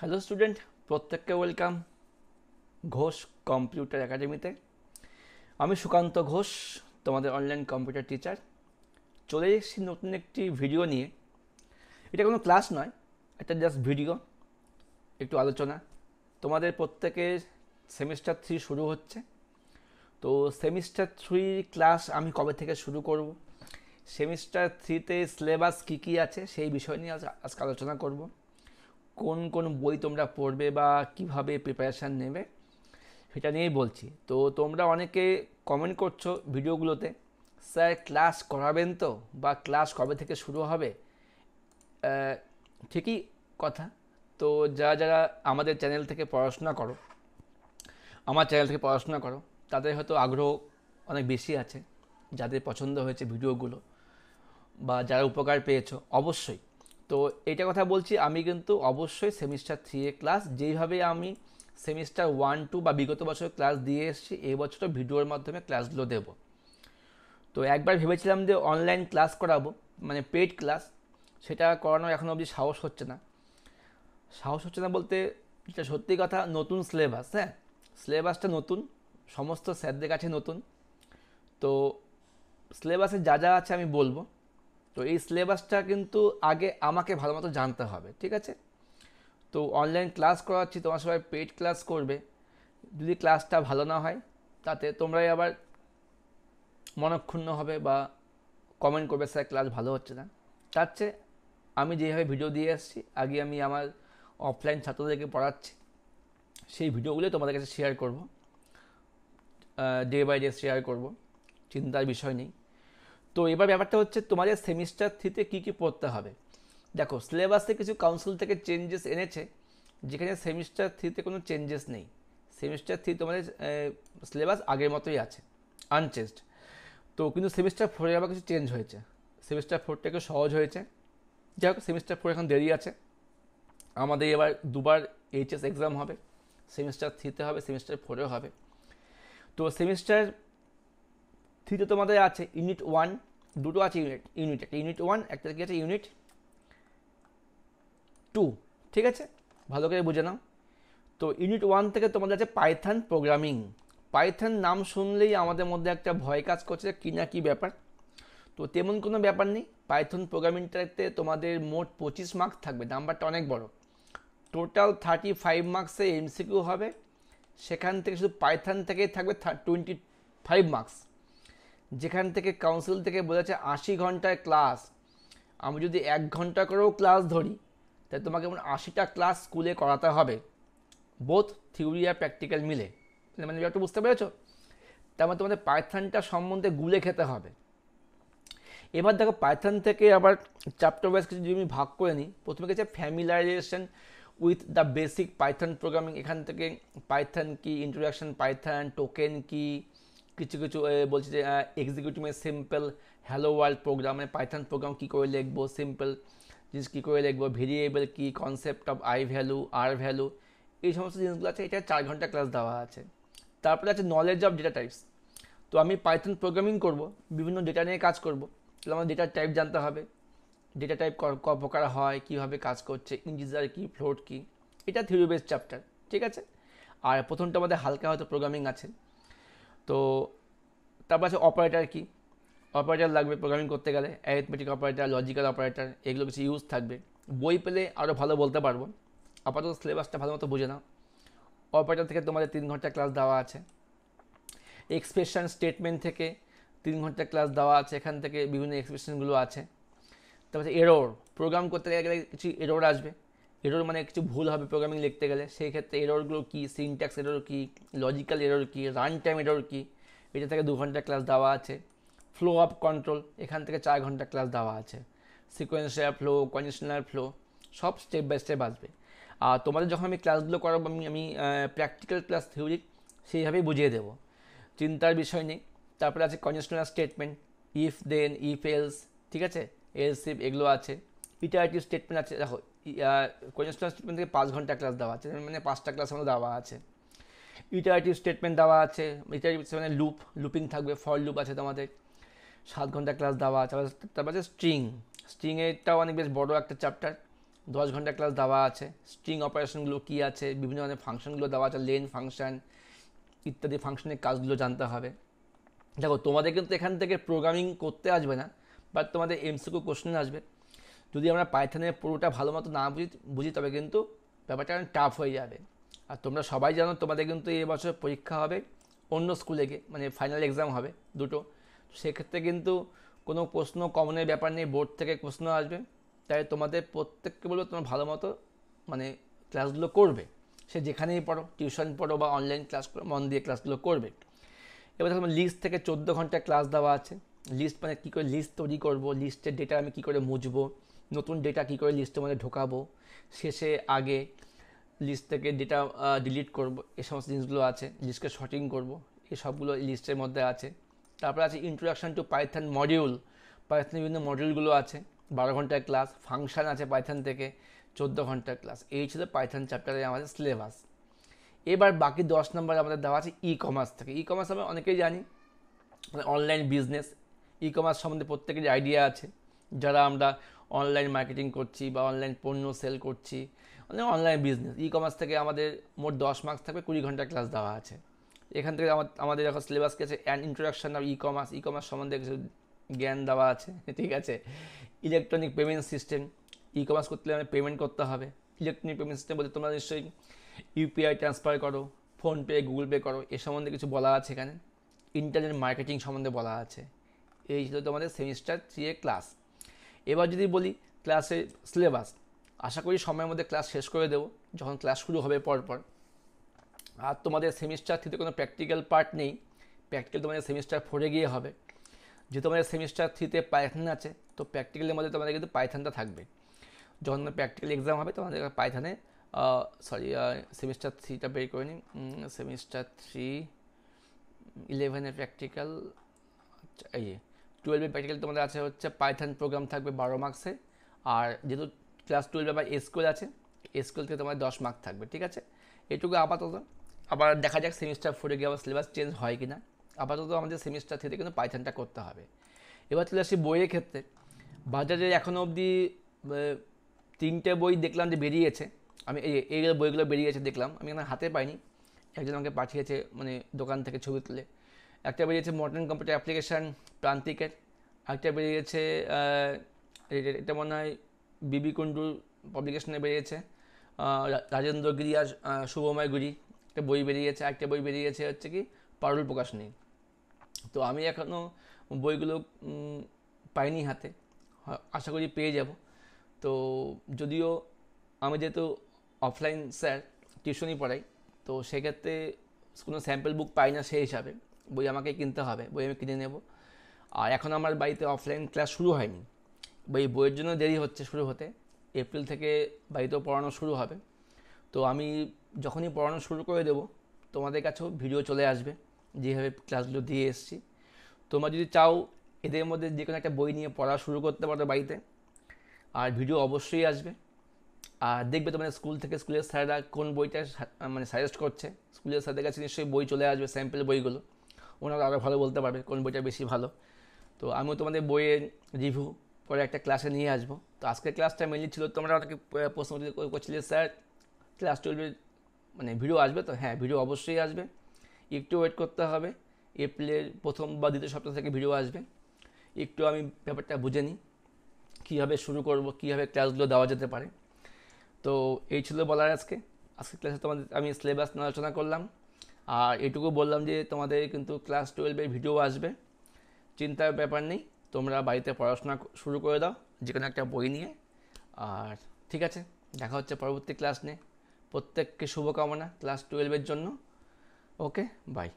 Hello student, প্রত্যেককে welcome Ghosh computer একাডেমিতে। আমি সুকান্ত ঘোষ, তোমাদের অনলাইন কম্পিউটার টিচার। চলে এসেছি নতুন একটি ভিডিও নিয়ে। এটা কোনো ক্লাস নয়, এটা জাস্ট ভিডিও, একটু আলোচনা। তোমাদের প্রত্যেকের সেমিস্টার 3 শুরু হচ্ছে। তো সেমিস্টার 3 ক্লাস আমি কবে থেকে শুরু করব, সেমিস্টার 3তে সিলেবাস কী কী আছে সেই বিষয় নিয়ে আজকে আলোচনা করব। কোন কোন বই তোমরা পড়বে বা কিভাবে প্রিপারেশান নেবে সেটা নিয়েই বলছি। তো তোমরা অনেকে কমেন্ট করছো ভিডিওগুলোতে, স্যার ক্লাস করাবেন তো, বা ক্লাস কবে থেকে শুরু হবে। ঠিকই কথা। তো যারা যারা আমাদের চ্যানেল থেকে পড়াশোনা করো, আমার চ্যানেল থেকে পড়াশোনা করো, তাদের হয়তো আগ্রহ অনেক বেশি আছে, যাদের পছন্দ হয়েছে ভিডিওগুলো বা যারা উপকার পেয়েছো অবশ্যই। তো এইটা কথা বলছি, আমি কিন্তু অবশ্যই সেমিস্টার 3 এর ক্লাস যেইভাবে আমি সেমিস্টার 1-2 বা বিগত বছর ক্লাস দিয়ে এসেছি, এই বছরও ভিডিওর মাধ্যমে ক্লাসগুলো দেব। তো একবার ভেবেছিলাম যে অনলাইন ক্লাস করাবো, মানে পেড ক্লাস, সেটা করানোর এখনও অবধি সাহস হচ্ছে না বলতে, যেটা সত্যি কথা, নতুন সিলেবাস, হ্যাঁ, সিলেবাসটা নতুন, সমস্ত স্যারদের কাছে নতুন। তো সিলেবাসে যা যা আছে আমি বলবো। তো এই সিলেবাসটা কিন্তু আগে আমাকে ভালো মতো জানতে হবে, ঠিক আছে? তো অনলাইন ক্লাস করাচ্ছি, তোমার সবাই পেইড ক্লাস করবে, যদি ক্লাসটা ভালো না হয় তাতে তোমরাই আবার মনক্ষুণ্ণ হবে বা কমেন্ট করবে স্যার ক্লাস ভালো হচ্ছে না। তার চেয়ে আমি যেভাবে ভিডিও দিয়ে এসেছি, আগে আমি আমার অফলাইন ছাত্রদেরকে পড়াচ্ছি, সেই ভিডিওগুলো তোমাদের কাছে শেয়ার করব, ডে বাই ডে শেয়ার করব, চিন্তার বিষয় নেই। তো এবার ব্যাপারটা হচ্ছে তোমাদের সেমিস্টার 3তে কী কী পড়তে হবে। দেখো, সিলেবাসে কিছু কাউন্সিল থেকে চেঞ্জেস এনেছে, যেখানে সেমিস্টার 3তে কোনো চেঞ্জেস নেই। সেমিস্টার 3 তোমাদের সিলেবাস আগের মতোই আছে, আনচেঞ্জড। তো কিন্তু সেমিস্টার 4 আবার কিছু চেঞ্জ হয়েছে, সেমিস্টার 4টা একটু সহজ হয়েছে। যাই হোক, সেমিস্টার 4 এখন দেরি আছে। আমাদের এবার দুবার এইচএস এক্সাম হবে, সেমিস্টার 3তে হবে, সেমিস্টার 4এও হবে। তো সেমিস্টার 3তে তোমাদের আছে ইউনিট 1, দুটো আছে ইউনিট একটা ইউনিট 1, একটা কি আছে ইউনিট 2, ঠিক আছে? ভালো করে বুঝে নাও। তো ইউনিট 1 থেকে তোমাদের আছে পাইথন প্রোগ্রামিং। পাইথন নাম শুনলেই আমাদের মধ্যে একটা ভয় কাজ করছে, কি না কি ব্যাপার। তো তেমন কোনো ব্যাপার নেই। পাইথন প্রোগ্রামিংটাতে তোমাদের মোট 25 মার্কস থাকবে, নাম্বারটা অনেক বড়। টোটাল 35 মার্কসে এমসিকিউ হবে, সেখান থেকে শুধু পাইথন থেকেই থাকবে 25 মার্কস। যেখান থেকে কাউন্সিল থেকে বলেছে 80 ঘন্টায় ক্লাস। আমি যদি 1 ঘন্টা করেও ক্লাস ধরি, তাই তোমাকে যেমন 80টা ক্লাস স্কুলে করাতে হবে, বোথ থিওরি আর প্র্যাকটিক্যাল মিলে। মানে ব্যাপারটা বুঝতে পেরেছো? তার মানে তোমাদের পাইথনটা সম্বন্ধে গুলে খেতে হবে। এবার দেখো, পাইথন থেকে আবার চ্যাপ্টার ওয়াইজ কিছু যদি আমি ভাগ করে নিই, প্রথমে গেছে familiarization with the basic Python programming. এখান থেকে পাইথন কি, ইন্ট্রোডাকশন পাইথন, টোকেন কি, কিছু কিছু বলছে যে এক্সিকিউটিভে সিম্পল হ্যালো ওয়ার্ল্ড প্রোগ্রাম, মানে পাইথন প্রোগ্রাম কী করে লিখবো, সিম্পল জিনিস কী করে লিখবো, ভেরিয়েবল কি, concept of I value, R value, এই সমস্ত জিনিসগুলো আছে। এটা 4 ঘন্টা ক্লাস দেওয়া আছে। তারপরে আছে নলেজ অফ ডেটা টাইপস। তো আমি পাইথন প্রোগ্রামিং করব, বিভিন্ন ডেটা নিয়ে কাজ করব, তাহলে আমার ডেটার টাইপ জানতে হবে। ডেটা টাইপ ক প্রকার হয়, কীভাবে কাজ করছে, ইন্টিজার কি, ফ্লোট কি, এটা থিওরি বেসড চ্যাপ্টার, ঠিক আছে? আর প্রথমটা আমাদের হালকা হয়তো প্রোগ্রামিং আছে। তো তারপর আছে অপারেটার কি, অপারেটার লাগবে প্রোগ্রামিং করতে গেলে, অ্যারিথমেটিক অপারেটার, লজিক্যাল অপারেটার, এগুলো কিছু ইউজ থাকবে। বই পেলে আরও ভালো বলতে পারবো। আপাতত সিলেবাসটা ভালো মতো বুঝে নাও। অপারেটার থেকে তোমাদের 3 ঘন্টা ক্লাস দেওয়া আছে। এক্সপ্রেশন স্টেটমেন্ট থেকে 3 ঘন্টা ক্লাস দেওয়া আছে, এখান থেকে বিভিন্ন এক্সপ্রেশনগুলো আছে। তারপর এরর, প্রোগ্রাম করতে গেলে কিছু এরর আসবে। এরর মানে কিছু ভুল হবে প্রোগ্রামিং লিখতে গেলে, সেই ক্ষেত্রে এররগুলো কী, সিনট্যাক্স এরর কী, লজিক্যাল এরর কী, রান টাইম এরর কী, এটা থেকে 2 ঘন্টা ক্লাস দেওয়া আছে। ফ্লো অফ কন্ট্রোল, এখান থেকে 4 ঘন্টা ক্লাস দেওয়া আছে। সিকোয়েন্সিয়াল ফ্লো, কন্ডিশনাল ফ্লো, সব স্টেপ বাই স্টেপ আসবে। আর তোমাদের যখন আমি ক্লাসগুলো করাবো, আমি প্র্যাকটিক্যাল ক্লাস থিওরি সেইভাবেই বুঝিয়ে দেবো, চিন্তার বিষয় নেই। তারপরে আছে conditional statement, if then, if else, ঠিক আছে, এলস ইফ, এগুলো আছে। ইটারেটিভ স্টেটমেন্ট আছে। দেখো, কন্ডিশনাল স্টেটমেন্ট থেকে 5 ঘন্টা ক্লাস দেওয়া আছে, মানে 5টা ক্লাস আমাদের দেওয়া আছে। ইটারেটিভ স্টেটমেন্ট দেওয়া আছে, ইটারেটিভ মানে লুপিং থাকবে, ফর লুপ আছে তোমাদের, 7 ঘন্টা ক্লাস দেওয়া আছে। তারপর আছে স্ট্রিং, স্ট্রিংয়েরটাও অনেক বেশ বড় একটা চ্যাপ্টার, 10 ঘন্টা ক্লাস দেওয়া আছে। স্ট্রিং অপারেশনগুলো কী আছে, বিভিন্ন ধরনের ফাংশনগুলো দেওয়া আছে, লেন ফাংশন ইত্যাদি ফাংশনের কাজগুলো জানতে হবে। দেখো তোমাদের কিন্তু এখান থেকে প্রোগ্রামিং করতে আসবে না, বাট তোমাদের এমসিকিউ কোশ্চেন আসবে। যদি আমরা পাইথনের পুরোটা ভালো মতো না বুঝি তবে কিন্তু ব্যাপারটা টাফ হয়ে যাবে। আর তোমরা সবাই জানো তোমাদের কিন্তু এবছর পরীক্ষা হবে অন্য স্কুলে গিয়ে, মানে ফাইনাল এক্সাম হবে দুটো। সেক্ষেত্রে কিন্তু কোনো প্রশ্ন কমনের ব্যাপার নেই, বোর্ড থেকে প্রশ্ন আসবে। তাই তোমাদের প্রত্যেককে বলবো তোমরা ভালো মতো মানে ক্লাসগুলো করবে, সে যেখানেই পড়ো, টিউশন পড়ো বা অনলাইন ক্লাস করো, মন দিয়ে ক্লাসগুলো করবে। এবার দেখো লিস্ট থেকে 14 ঘন্টা ক্লাস দেওয়া আছে। লিস্ট মানে কী করে লিস্ট তৈরি করব, লিস্টের ডেটা আমি কী করে মুছবো, নতুন ডেটা কী করে লিস্টের মধ্যে ঢোকাবো, শেষে আগে লিস্ট থেকে ডেটা ডিলিট করব, এই সমস্ত জিনিসগুলো আছে। লিস্টকে শর্টিং করব, এই সবগুলো লিস্টের মধ্যে আছে। তারপরে আছে ইন্ট্রোডাকশন টু পাইথন মডিউল, পাইথনের বিভিন্ন মডিউলগুলো আছে। 12 ঘন্টার ক্লাস। ফাংশন আছে পাইথন থেকে, 14 ঘন্টার ক্লাস। এই ছিল পাইথন চ্যাপ্টারে আমাদের সিলেবাস। এবার বাকি 10 নম্বর আমাদের দেওয়া আছে ই কমার্স থেকে। ই কমার্স আমরা অনেকেই জানি, মানে অনলাইন বিজনেস। ই কমার্স সম্বন্ধে প্রত্যেকেরই আইডিয়া আছে, যারা আমরা অনলাইন মার্কেটিং করছি বা অনলাইন পণ্য সেল করছি, মানে অনলাইন বিজনেস। ই কমার্স থেকে আমাদের মোট 10 মার্কস থাকবে, 20 ঘন্টা ক্লাস দেওয়া আছে। এখান থেকে আমাদের এখন সিলেবাস কি আছে, an introduction of e commerce, e commerce সম্বন্ধে কিছু জ্ঞান দেওয়া আছে, ঠিক আছে। Electronic payment system, e commerce করতে হলে পেমেন্ট করতে হবে। ইলেকট্রনিক পেমেন্ট সিস্টেম বলতে তোমরা নিশ্চয়ই ইউপিআই ট্রান্সফার করো, ফোনপে, গুগল পে করো, এ সম্বন্ধে কিছু বলা আছে এখানে। ইন্টারনেট মার্কেটিং সম্বন্ধে বলা আছে। এই ছিল তোমাদের সেমিস্টার 3 এর ক্লাস। এবার যদি বলি ক্লাসের সিলেবাস, আশা করি সময়ের মধ্যে ক্লাস শেষ করে দেবো যখন ক্লাস শুরু হবে পরপর। আর তোমাদের সেমিস্টার 3তে কোনো প্র্যাকটিক্যাল পার্ট নেই, প্র্যাকটিক্যাল তোমাদের সেমিস্টার 4-এ গিয়ে হবে। যেহেতু তোমাদের সেমিস্টার 3তে পাইথন আছে, তো প্র্যাকটিক্যালের মধ্যে তোমাদের কিন্তু পাইথনটা থাকবে। যখন প্র্যাকটিক্যাল এক্সাম হবে তোমাদের পাইথনে সেমিস্টার 3টা বের করে নিই। সেমিস্টার 3 11-এর প্র্যাকটিক্যাল, এই 12-এর প্র্যাকটিক্যাল তোমাদের আছে হচ্ছে পাইথন প্রোগ্রাম থাকবে 12 মার্কসে। আর যেহেতু ক্লাস 12 আবার এসকিউএল আছে, এসকিউএল থেকে তোমার 10 মার্ক থাকবে, ঠিক আছে। এটুকু আপাতত। আবার দেখা যাক সেমিস্টার 4-এ গিয়ে আবার সিলেবাস চেঞ্জ হয় কি না। আপাতত আমাদের সেমিস্টার 3তে কিন্তু পাইথনটা করতে হবে। এবার চলে আসি বইয়ের ক্ষেত্রে। বাজারে এখনও অবধি 3টে বই দেখলাম যে বেরিয়েছে। আমি এই বইগুলো বেরিয়েছে দেখলাম, আমি এখানে হাতে পাইনি, একজন আমাকে পাঠিয়েছে মানে দোকান থেকে ছবি তুলে। একটা বেরিয়েছে মডার্ন কম্পিউটার অ্যাপ্লিকেশান প্রান্তিকের, একটা বেরিয়েছে এটা মনে হয় বিবি কুণ্ডু পাবলিকেশনে বেরিয়েছে, রাজেন্দ্র গিরি আর শুভময় গুরি একটা বই বেরিয়েছে। একটা বই বেরিয়েছে হচ্ছে কি পারুল প্রকাশনী। তো আমি এখনও বইগুলো পাইনি হাতে, আশা করি পেয়ে যাব। তো যদিও আমি যেহেতু অফলাইন স্যার, টিউশনই পড়াই, তো সেক্ষেত্রে কোনো স্যাম্পল বুক পাই না, সেই হিসাবে বই আমাকে কিনতে হবে, বই আমি কিনে নেব। আর এখন আমার বাড়িতে অফলাইন ক্লাস শুরু হয়নি, বইয়ের জন্য দেরি হচ্ছে শুরু হতে। এপ্রিল থেকে বাড়িতেও পড়ানো শুরু হবে। তো আমি যখনই পড়ানো শুরু করে দেবো তোমাদের কাছেও ভিডিও চলে আসবে, যেভাবে ক্লাসগুলো দিয়ে এসেছি। তোমরা যদি চাও এদের মধ্যে যে কোনো একটা বই নিয়ে পড়া শুরু করতে পারো বাড়িতে, আর ভিডিও অবশ্যই আসবে। আর দেখবে তোমাদের স্কুল থেকে স্কুলের স্যাররা কোন বইটা মানে সাজেস্ট করছে, স্কুলের স্যারদের কাছে নিশ্চয়ই বই চলে আসবে, স্যাম্পল বইগুলো, ওনারা আরও ভালো বলতে পারবে কোন বইটা বেশি ভালো। তো আমিও তোমাদের বইয়ের রিভিউ পরে একটা ক্লাসে নিয়ে আসবো। তো আজকের ক্লাসটা মেনলি ছিল, তোমরা অনেকে প্রশ্ন করছিলে স্যার ক্লাস 12-এর মানে ভিডিও আসবে তো। হ্যাঁ, ভিডিও অবশ্যই আসবে, একটু ওয়েট করতে হবে। এপ্রিলের প্রথম বা দ্বিতীয় সপ্তাহ থেকে ভিডিও আসবে। একটু আমি ব্যাপারটা বুঝে নিই, কীভাবে শুরু করব, কীভাবে ক্লাসগুলো দেওয়া যেতে পারে। তো এই ছিল বলার আজকে ক্লাসে তোমাদের আমি সিলেবাস নিয়ে আলোচনা করলাম। আর এটুকু বললাম যে তোমাদের কিন্তু ক্লাস 12-এর ভিডিও আসবে, চিন্তার ব্যাপার নেই। তোমরা বাড়িতে পড়াশোনা শুরু করে দাও যে কোনো একটা বই নিয়ে। আর ঠিক আছে, দেখা হচ্ছে পরবর্তী ক্লাস নিয়ে। প্রত্যেককে শুভকামনা ক্লাস 12-এর জন্য। ওকে, বাই।